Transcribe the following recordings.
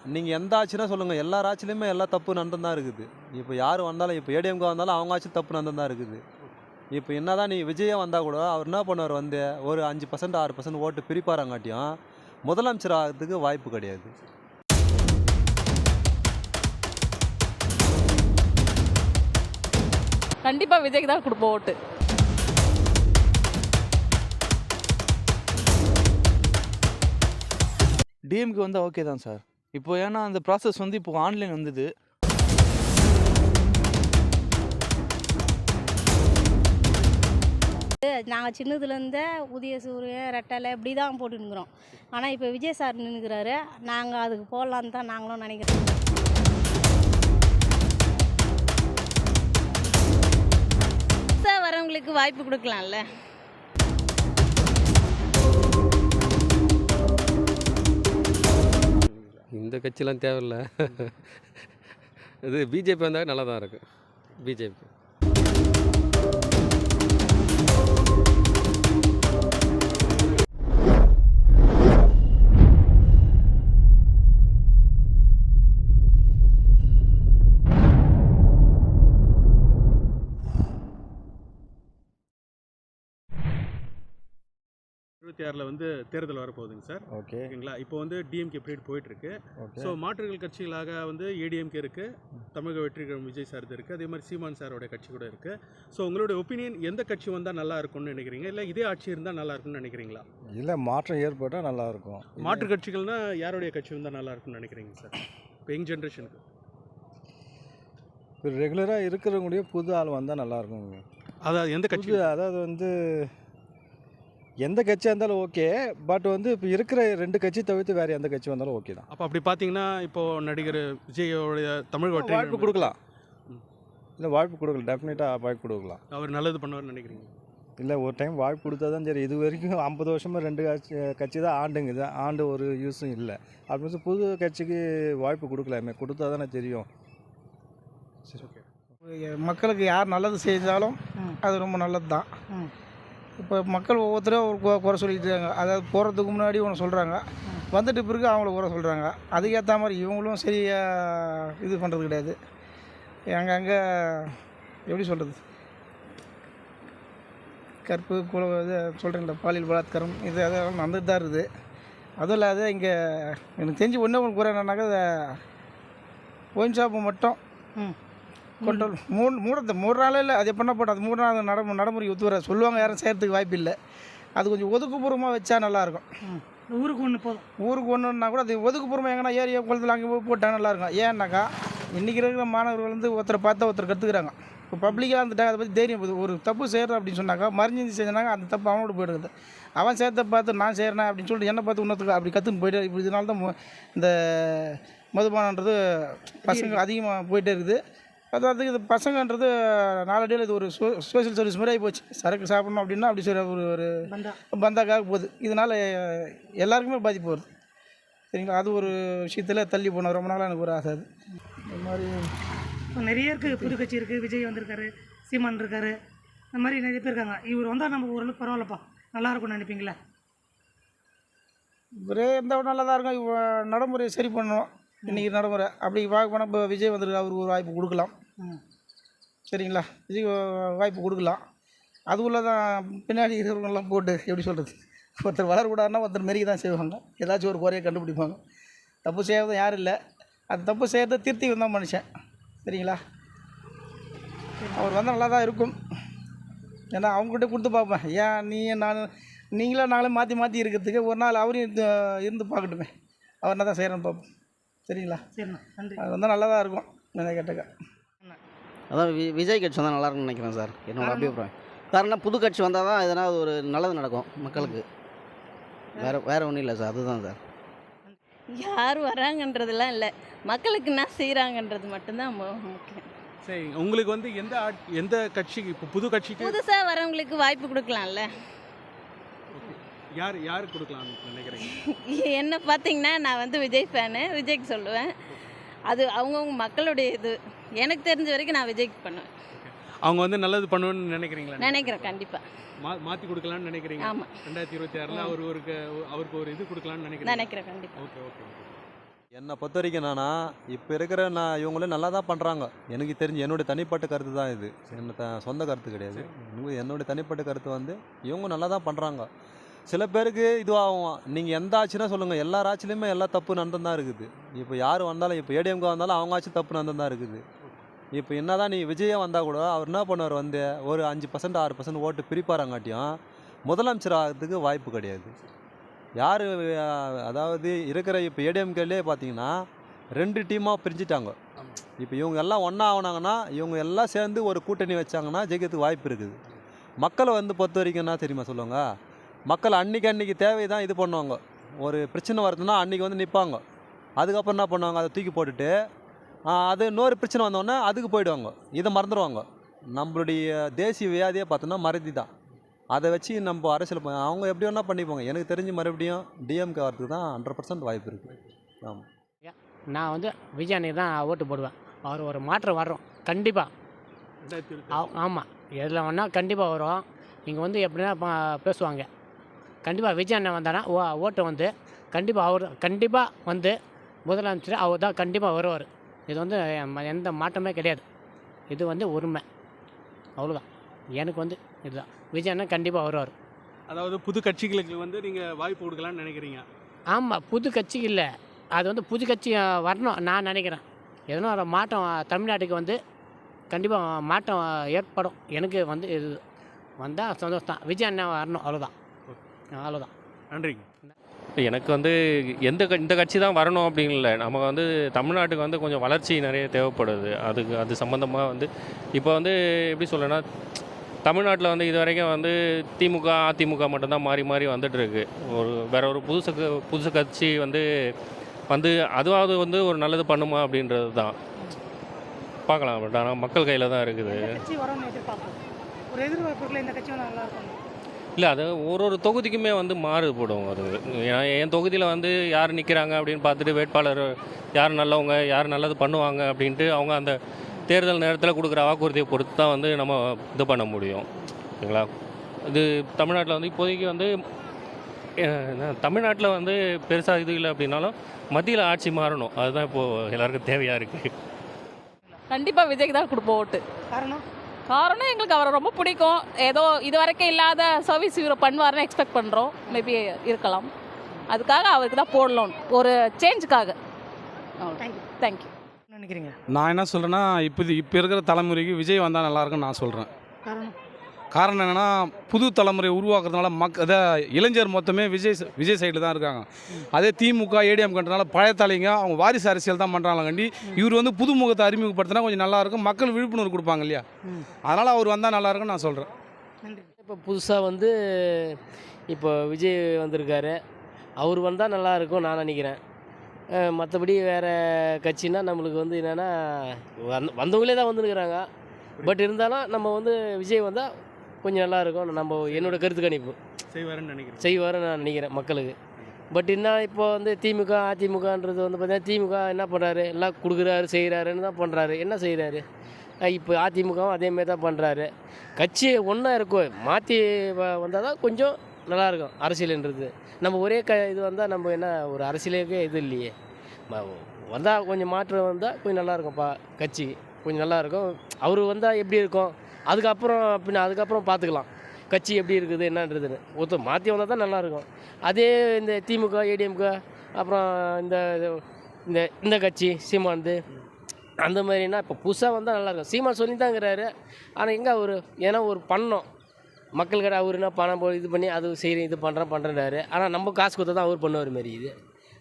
நீங்கள் எந்த ஆட்சினா சொல்லுங்கள், எல்லா ஆட்சிலையுமே எல்லா தப்பு நடந்து தான் இருக்குது. இப்போ யார் வந்தாலும், இப்போ ஏடிஎம்கே வந்தாலும் அவங்க ஆட்சி தப்பு நடந்து தான் இருக்குது. இப்போ என்னதான் நீ விஜயே வந்தால் கூட அவர் என்ன பண்ணுவார், வந்து ஒரு 5% 6% ஓட்டு பிரிப்பாராங்காட்டியும் முதலமைச்சர் ஆகிறதுக்கு வாய்ப்பு கிடையாது. கண்டிப்பாக விஜய்க்கு தான் கொடுப்போம் ஓட்டு. டிஎம்கே வந்தால் ஓகே தான் சார். இப்போ ஏன்னா அந்த ப்ராசஸ் வந்து இப்போ ஆன்லைன் வந்தது. நாங்கள் சின்னதுலேருந்தே உதய சூரியன் ரெட்டலை இப்படி தான் போட்டுன்னுக்குறோம். ஆனால் இப்போ விஜய் சார் நின்றுக்கிறாரு, நாங்கள் அதுக்கு போடலான்னு தான் நாங்களும் நினைக்கிறோம். புதுசாக வரவங்களுக்கு வாய்ப்பு கொடுக்கலாம்ல. இந்த கட்சிலாம் தேவையில்ல. இது பிஜேபி வந்தால் நல்லா தான் இருக்குது. பிஜேபி வந்து தேர்தல் வரப்போகுதுங்க சார். ஓகேங்களா? இப்போ வந்து டிஎம்கே பீரியட் போயிட்டுருக்கு. ஸோ மாற்றுகள் கட்சிகளாக வந்து ஏடிஎம்கே இருக்குது, தமிழக வெற்றிகரம் விஜய் சார் இருக்குது, அதே மாதிரி சீமான் சாரோட கட்சி கூட இருக்குது. ஸோ உங்களுடைய ஒப்பீனியன் எந்த கட்சி வந்தால் நல்லா இருக்கும்னு நினைக்கிறீங்க, இல்லை இதே ஆட்சி இருந்தால் நல்லா இருக்கும்னு நினைக்கிறீங்களா? இல்லை, மாற்றம் ஏற்பட்டால் நல்லாயிருக்கும். மாற்று கட்சிகள்னா யாருடைய கட்சி வந்தால் நல்லா இருக்கும்னு நினைக்கிறீங்க சார்? இப்போ யங் ஜென்ரேஷனுக்கு இப்போ ரெகுலராக இருக்கிறவங்களுடைய புது ஆள் வந்தால் நல்லாயிருக்கும். அதாவது எந்த கட்சி? அதாவது வந்து எந்த கட்சியாக இருந்தாலும் ஓகே, பட் வந்து இப்போ இருக்கிற 2 கட்சி தவிர்த்து வேறு எந்த கட்சி வந்தாலும் ஓகே தான். அப்போ அப்படி பார்த்தீங்கன்னா இப்போது நடிகர் விஜயோடைய தமிழ் வாய்ப்பு கொடுக்கலாம். இல்லை, வாய்ப்பு கொடுக்கலாம், டெஃபினட்டாக வாய்ப்பு கொடுக்கலாம். அவர் நல்லது பண்ணுவார்னு நினைக்கிறீங்க? இல்லை, ஒரு டைம் வாய்ப்பு கொடுத்தா தான் சரி. இது வரைக்கும் 50 வருஷமாக 2 கட்சி தான் ஆண்டுங்குது, ஆண்டு ஒரு யூஸும் இல்லை. அப்படின்னு புது கட்சிக்கு வாய்ப்பு கொடுக்கலாமே, கொடுத்தா தானே தெரியும். சரி, ஓகே. மக்களுக்கு யார் நல்லது செஞ்சாலும் அது ரொம்ப நல்லது தான். இப்போ மக்கள் ஒவ்வொருத்தரும் ஒரு குறை சொல்லிட்டு இருக்காங்க. அதாவது போகிறதுக்கு முன்னாடி ஒன்று சொல்கிறாங்க, வந்துட்டு பிறகு அவங்கள குறை சொல்கிறாங்க. அதுக்கேற்ற மாதிரி இவங்களும் சரியாக இது பண்ணுறது கிடையாது. அங்கங்கே எப்படி சொல்கிறது, கற்பு இது சொல்கிறீங்களா, பாலியல் பலாத்காரம் இது அதெல்லாம் நடந்துட்டு தான் இருக்குது. அதுவும் இல்லாத இங்கே எனக்கு தெரிஞ்சு ஒன்று குறை என்னன்னாக்கா, ஒயின் ஷாப்பு மட்டும் கொண்டோல் மூணு நாளில் இல்லை, அது எப்படின்னா போட்டு அது 3 நாள் நடைமுறைக்கு ஒத்து வர சொல்லுவாங்க, யாரும் செய்கிறதுக்கு வாய்ப்பு இல்லை. அது கொஞ்சம் ஒதுக்குப்புறமாக வச்சா நல்லாயிருக்கும். ஊருக்கு ஒன்று போதும், ஊருக்கு ஒன்றுன்னா கூட அது ஒதுக்குப்புறமாக எங்கன்னா ஏரியா குளத்தில் அங்கே போய் போட்டால் நல்லாயிருக்கும். ஏன்னாக்கா இன்றைக்கி இருக்கிற மாணவர்கள் வந்து ஒருத்தரை பார்த்தா ஒருத்தர் கற்றுக்குறாங்க. இப்போ பப்ளிக்காக இருந்துட்டாங்க, அதை பற்றி தைரியம் போகுது. ஒரு தப்பு செய்கிறோம் அப்படின்னு சொன்னாக்கா மறைஞ்சி செஞ்சாங்க, அந்த தப்பு அவனோட போயிடுது. அவன் சேர்த்த பார்த்து நான் செய்கிறேன் அப்படின்னு சொல்லிட்டு என்னை பார்த்து இன்னொருத்துக்கு அப்படி கற்றுன்னு போய்ட்டு, இப்படி இதனால தான் இந்த மதுபானன்றது பசங்க அதிகமாக போயிட்டே இருக்குது. அதாவது இது பசங்கன்றது நாளடியில் இது ஒரு சோஷியல் சர்வீஸ் மாதிரி ஆகி போச்சு. சரக்கு சாப்பிட்ணும் அப்படின்னா அப்படி சரி ஒரு பந்தாக்காக போகுது. இதனால் எல்லாருக்குமே பாதிப்பு வருது. சரிங்களா? அது ஒரு விஷயத்தில் தள்ளி போன ரொம்ப நாளாக எனக்கு ஒரு ஆசை. அது இந்த மாதிரி நிறைய இருக்குது. புது கட்சி இருக்குது, விஜய் வந்திருக்காரு, சீமான் இருக்கார், இந்த மாதிரி நிறைய பேர் இருக்காங்க. இவர் வந்தால் நம்ம ஓரளவுக்கு பரவாயில்லப்பா, நல்லாயிருக்கும்னு நினைப்பீங்களா? இவரே இருந்தால் நல்லா தான் இருக்கும். இவ நடைமுறையை சரி பண்ணணும். இன்றைக்கி நடைமுறை அப்படி பார்க்க போனால் இப்போ விஜய் வந்திருக்கு, அவருக்கு ஒரு வாய்ப்பு கொடுக்கலாம். சரிங்களா? விஜய் வாய்ப்பு கொடுக்கலாம். அதுக்குள்ளே தான் பின்னாடி இருக்கிறவங்கெல்லாம் போட்டு எப்படி சொல்கிறது, ஒருத்தர் வளரக்கூடாதுன்னா ஒருத்தர் மெருகி தான் செய்வாங்க. ஏதாச்சும் ஒரு குறையை கண்டுபிடிப்பாங்க. தப்பு செய்யறது யாரும் இல்லை, அது தப்பு செய்கிறத திருத்தி வந்தால் மனுஷன். சரிங்களா? அவர் வந்தால் நல்லா தான் இருக்கும். ஏன்னா அவங்ககிட்ட கொடுத்து பார்ப்பேன், ஏன் நாங்களே மாற்றி இருக்கிறதுக்கு ஒரு நாள் அவரையும் இருந்து பார்க்கட்டுமே, அவர் என்ன தான் செய்கிறேன்னு பார்ப்போம். சரிங்களா? சரிண்ணா, நன்றி. அது வந்தால் நல்லா தான் இருக்கும். என்ன கேட்டக்கா, அதான் விஜய் கட்சி வந்தால் நல்லாயிருக்குன்னு நினைக்கிறேன் சார், என்னோட அபிப்பிராயம். காரணம் புது கட்சி வந்தால் தான் எதனா ஒரு நல்லது நடக்கும் மக்களுக்கு. வேறு ஒன்றும் இல்லை சார், அதுதான் சார். யார் வராங்கன்றதுலாம் இல்லை, மக்களுக்கு என்ன செய்கிறாங்கன்றது மட்டும்தான் முக்கியம். சரி, உங்களுக்கு வந்து எந்த கட்சிக்கு, இப்போ புது கட்சிக்கு புதுசாக வரவங்களுக்கு வாய்ப்பு கொடுக்கலாம்ல. யாருக்கு கொடுக்கலாம்னு நினைக்கிறீங்க? என்ன பார்த்தீங்கன்னா, நான் வந்து விஜய் ஃபேனு, விஜய்க்கு சொல்லுவேன். அது அவங்கவுங்க மக்களுடைய இது. எனக்கு தெரிஞ்ச வரைக்கும் நான் விஜய்க்கு பண்ணுவேன். அவங்க வந்து நல்லது பண்ணுவேன்னு நினைக்கிறீங்களா? நினைக்கிறேன், கண்டிப்பாக மாற்றி கொடுக்கலான்னு நினைக்கிறீங்க? ஆமாம். 2026 அவருக்கு ஒரு இது கொடுக்கலான்னு நினைக்கிறேன். கண்டிப்பாக. ஓகே. என்னை பொறுத்த வரைக்கும் என்னன்னா இப்போ இருக்கிற இவங்களே நல்லா தான் பண்ணுறாங்க. எனக்கு தெரிஞ்சு என்னுடைய தனிப்பட்ட கருத்து தான் இது. சொந்த கருத்து கிடையாது. என்னுடைய தனிப்பட்ட கருத்து வந்து இவங்க நல்லா தான் பண்ணுறாங்க. சில பேருக்கு இதுவாகும். நீங்கள் எந்த ஆட்சினா சொல்லுங்கள், எல்லா ஆட்சிலையுமே எல்லா தப்பு நடந்து தான் இருக்குது. இப்போ யார் வந்தாலும், இப்போ ஏடிஎம்கே வந்தாலும் அவங்க ஆட்சி தப்பு நடந்து தான் இருக்குது. இப்போ என்ன தான் நீ விஜயே வந்தால் கூட அவர் என்ன பண்ணுவார் வந்து ஒரு 5% 6% ஓட்டு பிரிப்பாராங்காட்டியும் முதலமைச்சர் ஆகிறதுக்கு வாய்ப்பு கிடையாது. யார் அதாவது இருக்கிற இப்போ ஏடிஎம்கேலே பார்த்தீங்கன்னா 2 டீமாக பிரிஞ்சுட்டாங்க. இப்போ இவங்க எல்லாம் ஒன்றா ஆனாங்கன்னா இவங்க எல்லாம் சேர்ந்து ஒரு கூட்டணி வச்சாங்கன்னா ஜெயிக்கிறதுக்கு வாய்ப்பு இருக்குது. மக்களை வந்து பொறுத்த வரைக்கும் என்ன தெரியுமா சொல்லுவாங்க, மக்கள் அன்றைக்கி தேவை தான் இது பண்ணுவாங்க. ஒரு பிரச்சனை வருதுன்னா அன்றைக்கி வந்து நிற்பாங்க. அதுக்கப்புறம் என்ன பண்ணுவாங்க, அதை தூக்கி போட்டுட்டு அது இன்னொரு பிரச்சனை வந்தோடனே அதுக்கு போயிடுவாங்க. இதை மறந்துடுவாங்க. நம்மளுடைய தேசிய வியாதியை பார்த்தோன்னா மறதி தான். அதை வச்சு நம்ம அரசியல் அவங்க எப்படி வேணால் பண்ணிப்பாங்க. எனக்கு தெரிஞ்சு மறுபடியும் டிஎம்கே வரதுக்கு தான் 100% வாய்ப்பு இருக்குது. ஆமாம், நான் வந்து விஜயானி தான் ஓட்டு போடுவேன். அவர் ஒரு மாற்றம் வரும் கண்டிப்பாக. ஆமாம், எதில் வேணால் கண்டிப்பாக வரும். இங்கே வந்து எப்படின்னா பேசுவாங்க. கண்டிப்பாக விஜய் அண்ணன் வந்தானா ஓட்டு வந்து கண்டிப்பாக அவர் கண்டிப்பாக வந்து முதலமைச்சர் அவர் தான் கண்டிப்பாக வருவார். இது வந்து எந்த மாற்றமே கிடையாது. இது வந்து உண்மை, அவ்வளோதான். எனக்கு வந்து இதுதான், விஜய் அண்ணன் கண்டிப்பாக வருவார். அதாவது புது கட்சிகளுக்கு வந்து நீங்கள் வாய்ப்பு கொடுக்கலான்னு நினைக்கிறீங்க? ஆமாம், புது கட்சி இல்லை, அது வந்து புது கட்சி வரணும் நான் நினைக்கிறேன். எதனா ஒரு மாற்றம் தமிழ்நாட்டுக்கு வந்து கண்டிப்பாக மாற்றம் ஏற்படும். எனக்கு வந்து இது வந்தால் சந்தோஷம் தான். விஜய் அண்ணன் வரணும், அவ்வளோதான். நன்றிங்க. எனக்கு வந்து இந்த கட்சி தான் வரணும் அப்படின்னு இல்லை. நமக்கு வந்து தமிழ்நாட்டுக்கு வந்து கொஞ்சம் வளர்ச்சி நிறைய தேவைப்படுது. அது சம்மந்தமாக வந்து இப்போ வந்து எப்படி சொல்லணும்னா, தமிழ்நாட்டில் வந்து இது வரைக்கும் வந்து திமுக அதிமுக மட்டும்தான் மாறி மாறி வந்துட்டுருக்கு. வேற ஒரு புதுசு கட்சி வந்து அதுவாவது வந்து ஒரு நல்லது பண்ணுமா அப்படின்றது தான் பார்க்கலாம். பட் ஆனால் மக்கள் கையில் தான் இருக்குது. ஒரு எதிர்பார்ப்புக்குள்ள இந்த கட்சி நல்லா இருக்கும். இல்லை, அது ஒரு தொகுதிக்குமே வந்து மாறுபடும். அது ஏன்னா என் தொகுதியில் வந்து யார் நிற்கிறாங்க அப்படின்னு பார்த்துட்டு வேட்பாளர் யார் நல்லவங்க, யார் நல்லது பண்ணுவாங்க அப்படின்ட்டு அவங்க அந்த தேர்தல் நேரத்தில் கொடுக்குற வாக்குறுதியை பொறுத்து தான் வந்து நம்ம இது பண்ண முடியும். ஓகேங்களா? இது தமிழ்நாட்டில் வந்து இப்போதைக்கு வந்து தமிழ்நாட்டில் வந்து பெருசாக இது இல்லை அப்படின்னாலும் மத்தியில் ஆட்சி மாறணும். அதுதான் இப்போது எல்லாருக்கும் தேவையாக இருக்குது. கண்டிப்பாக விஜய்க்கு தான் கொடுப்போம் ஓட்டு. காரணம் எங்களுக்கு அவரை ரொம்ப பிடிக்கும். ஏதோ இது வரைக்கும் இல்லாத சர்வீஸ் இவர் பண்ணுவார்னு எக்ஸ்பெக்ட் பண்ணுறோம். மேபி இருக்கலாம். அதுக்காக அவருக்கு தான் போடலாம், ஒரு சேஞ்சுக்காக. தேங்க்யூ. நினைக்கிறீங்க? நான் என்ன சொல்கிறேன்னா, இப்போ இருக்கிற தலைமுறைக்கு விஜய் வந்தால் நல்லாயிருக்குன்னு நான் சொல்கிறேன். காரணம் என்னென்னா, புது தலைமுறையை உருவாக்குறதுனால இளைஞர் மொத்தமே விஜய் சைடில் தான் இருக்காங்க. அதே திமுக ஏடிஎம்கன்றனால பழைய தலைங்க அவங்க வாரிசு அரசியல் தான் பண்ணுறாங்க. கண்டி இவர் வந்து புது முகத்தை அறிமுகப்படுத்தினா கொஞ்சம் நல்லாயிருக்கும், மக்கள் விழிப்புணர்வு கொடுப்பாங்க இல்லையா? அதனால் அவர் வந்தால் நல்லாயிருக்குன்னு நான் சொல்கிறேன். இப்போ புதுசாக வந்து இப்போ விஜய் வந்திருக்காரு, அவர் வந்தால் நல்லாயிருக்கும் நான் நினைக்கிறேன். மற்றபடி வேறு கட்சின்னா நம்மளுக்கு வந்து என்னென்னா வந்தவங்களே தான் வந்துருக்குறாங்க. பட் இருந்தாலும் நம்ம வந்து விஜய் வந்தால் கொஞ்சம் நல்லாயிருக்கும். என்னோடய கருத்து கணிப்பு செய்வாருன்னு நான் நினைக்கிறேன் மக்களுக்கு. பட் என்ன இப்போ வந்து திமுக அதிமுகன்றது வந்து பார்த்தீங்கன்னா, திமுக என்ன பண்ணுறாரு, எல்லாம் கொடுக்குறாரு செய்கிறாருன்னு தான் பண்ணுறாரு. என்ன செய்கிறாரு? இப்போ அதிமுகவும் அதேமாரி தான் பண்ணுறாரு. கட்சி ஒன்றா இருக்கும், மாற்றி வந்தால் தான் கொஞ்சம் நல்லாயிருக்கும் அரசியல்ன்றது. நம்ம ஒரே இது வந்தால் நம்ம என்ன ஒரு அரசியலுக்கே இது இல்லையே. வந்தால் கொஞ்சம் மாற்றம் வந்தால் கொஞ்சம் நல்லாயிருக்கும்ப்பா, கட்சி கொஞ்சம் நல்லாயிருக்கும். அவர் வந்தால் எப்படி இருக்கும், அதுக்கப்புறம் பார்த்துக்கலாம் கட்சி எப்படி இருக்குது என்னன்றதுன்னு. ஒருத்தர் மாற்றி வந்தால் தான் நல்லாயிருக்கும். அதே இந்த திமுக ஏடிஎம்க அப்புறம் இந்த கட்சி சீமானது அந்த மாதிரினா இப்போ புதுசாக வந்தால் நல்லாயிருக்கும். சீமான் சொல்லி தாங்கிறாரு, ஆனால் எங்கே அவர் ஏன்னா ஒரு பண்ணோம் மக்கள்கிட்ட அவர் என்ன பணம் இது பண்ணி அது செய்கிறேன் இது பண்ணுறேன்றாரு. ஆனால் நம்ம காசு கொடுத்தா தான் அவர் பண்ணுவார் மாரி இது.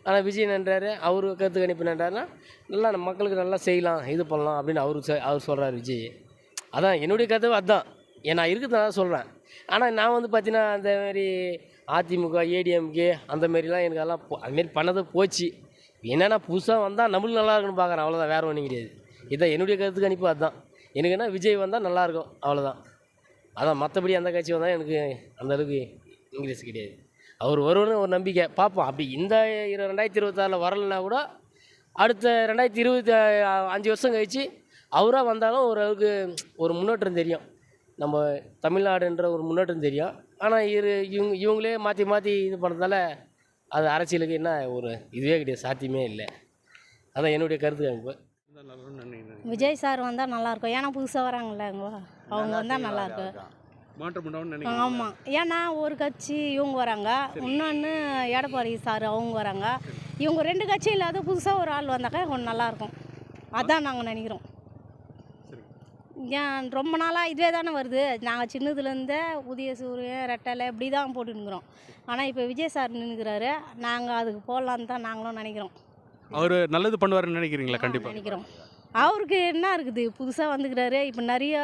ஆனால் விஜய் என்னன்றாரு, அவர் கருத்து கணிப்பு என்னன்றாருன்னா, நல்லா நம்ம மக்களுக்கு நல்லா செய்யலாம் இது பண்ணலாம் அப்படின்னு அவர் சொல்கிறார் விஜய். அதான் என்னுடைய கருத்து அதுதான். நான் இருக்கிறதுனால சொல்கிறேன். ஆனால் நான் வந்து பார்த்தீங்கன்னா அந்த மாதிரி அதிமுக ஏடிஎம்கே அந்த மாரிலாம் எனக்கு எல்லாம் அதுமாரி பண்ணது போச்சு. என்னென்னா புதுசாக வந்தால் நம்மளுக்கு நல்லா இருக்குன்னு பார்க்குறேன், அவ்வளோதான், வேறு ஒன்றும் கிடையாது. இதுதான் என்னுடைய கருத்து கணிப்பு அதுதான். எனக்கு என்ன விஜய் வந்தால் நல்லாயிருக்கும், அவ்வளோதான். அதான் மற்றபடி அந்த கட்சி வந்தால் எனக்கு அந்தளவுக்கு இங்கிலீஷ் கிடையாது. அவர் வருவன்னு ஒரு நம்பிக்கை பார்ப்போம். அப்படி இந்த 2026 வரலைன்னா கூட அடுத்த 2025 வருஷம் கழித்து அவராக வந்தாலும் ஓரளவுக்கு ஒரு முன்னேற்றம் தெரியும். நம்ம தமிழ்நாடுன்ற ஒரு முன்னேற்றம் தெரியும். ஆனால் இவங்களே மாற்றி இது பண்ணுறதால அது அரசியலுக்கு என்ன ஒரு இதுவே கிடையாது, சாத்தியமே இல்லை. அதான் என்னுடைய கருத்து இப்போ விஜய் சார் வந்தால் நல்லாயிருக்கும். ஏன்னா புதுசாக வராங்கல்ல அவங்க வந்தால் நல்லாயிருக்கும். மாற்றம் உண்டாகும்னு நினைக்கிறேன். ஆமாம், ஏன்னா ஒரு கட்சி இவங்க வராங்க, இன்னொன்று எடப்பாடி சார் அவங்க வராங்க. இவங்க 2 கட்சி இல்லாத புதுசாக ஒரு ஆள் வந்தாக்கா கொஞ்சம் நல்லாயிருக்கும். அதான் நாங்கள் நினைக்கிறோம். ஏன் ரொம்ப நாளாக இதுவே தானே வருது. நாங்கள் சின்னதுலேருந்தே உதய சூரியன் ரெட்டலை இப்படி தான் போட்டுருக்குறோம். ஆனால் இப்போ விஜய் சார் நின்றுக்கிறாரு, நாங்கள் அதுக்கு போடலான்னு தான் நாங்களும் நினைக்கிறோம். அவர் நல்லது பண்ணுவாருன்னு நினைக்கிறீங்களா? கண்டிப்பாக நினைக்கிறோம். அவருக்கு என்ன இருக்குது, புதுசாக வந்துக்கிறாரு. இப்போ நிறைய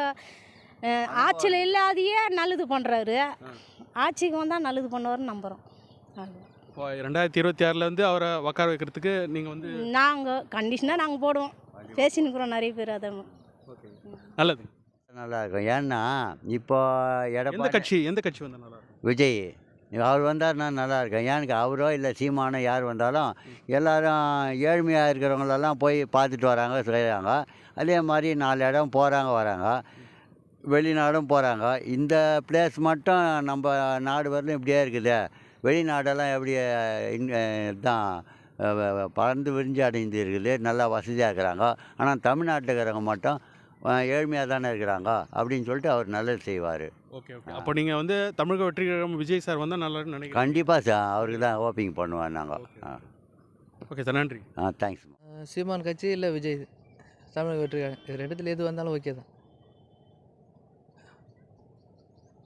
ஆட்சியில் இல்லாதையே நல்லது பண்ணுறாரு. ஆட்சிக்கு வந்தால் நல்லது பண்ணுவார்னு நம்புகிறோம். இப்போ 2026 வந்து அவரை உட்கார வைக்கிறதுக்கு நீங்கள் வந்து நாங்கள் கண்டிஷனாக நாங்கள் போடுவோம். பேசினுக்கிறோம் நிறைய பேர். அதை நல்லது நல்லா இருக்கும். ஏன்னா இப்போ எந்த கட்சி வந்தால் நல்லா இருக்கும்? விஜய் அவர் வந்தார்னா நல்லா இருக்கும். ஏன்னு அவரோ இல்லை சீமானோ யார் வந்தாலும் எல்லாரும் ஏழ்மையாக இருக்கிறவங்களெல்லாம் போய் பார்த்துட்டு வராங்க, செய்கிறாங்க. அதே மாதிரி 4 இடம் போகிறாங்க வராங்க, வெளிநாடும் போகிறாங்க. இந்த பிளேஸ் மட்டும் நம்ம நாடு வரலும் இப்படியே இருக்குது. வெளிநாடெல்லாம் எப்படி தான் பறந்து விரிஞ்சு அடைந்து இருக்குது, நல்லா வசதியாக இருக்கிறாங்க. ஆனால் தமிழ்நாட்டில் இருக்கிறவங்க மட்டும் ஏழ்மையாக தானே இருக்கிறாங்க அப்படின்னு சொல்லிட்டு அவர் நல்லது செய்வார். ஓகே. அப்போ நீங்கள் வந்து தமிழக வெற்றிகரம் விஜய் சார் வந்தால் நல்லா நினைக்கிறேன். கண்டிப்பாக சார் அவருக்கு தான் ஓப்பிங் பண்ணுவேன் நாங்கள். ஓகே சார், நன்றி. தேங்க்ஸ். சீமான் கட்சி இல்லை விஜய் தமிழக வெற்றி இது 2த்துல எது வந்தாலும் ஓகே தான்.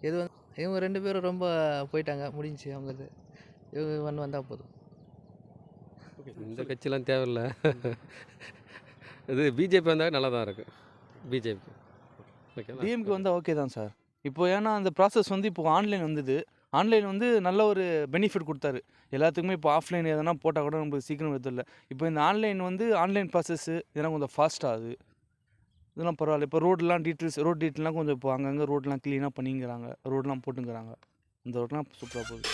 எது வந்து இவங்க 2 பேரும் ரொம்ப போயிட்டாங்க, முடிஞ்சு அவங்களுக்கு. இவங்க வந்தால் போதும். இந்த கட்சிலாம் தேவையில்லை. இது பிஜேபி வந்தால் நல்லா தான் இருக்குது. பிஜேபி டிஎம்கே வந்தால் ஓகே தான் சார். இப்போ ஏன்னா அந்த ப்ராசஸ் வந்து இப்போ ஆன்லைன் வந்தது. ஆன்லைன் வந்து நல்ல ஒரு பெனிஃபிட் கொடுத்தாரு எல்லாத்துக்குமே. இப்போ ஆஃப்லைன் எதனா போட்டால் கூட நம்மளுக்கு சீக்கிரம் வருதில்லை. இப்போ இந்த ஆன்லைன் வந்து ஆன்லைன் ப்ராசஸ்ஸு இதெல்லாம் கொஞ்சம் ஃபாஸ்ட்டாகுது. இதெல்லாம் பரவாயில்ல. இப்போ ரோட் டீட்டெயிலாம் கொஞ்சம் இப்போ அங்கங்கே ரோடெலாம் க்ளீனாக பண்ணிங்கிறாங்க, ரோடெலாம் போட்டுங்கிறாங்க. இந்த ரோடெலாம் சூப்பராக போகுது.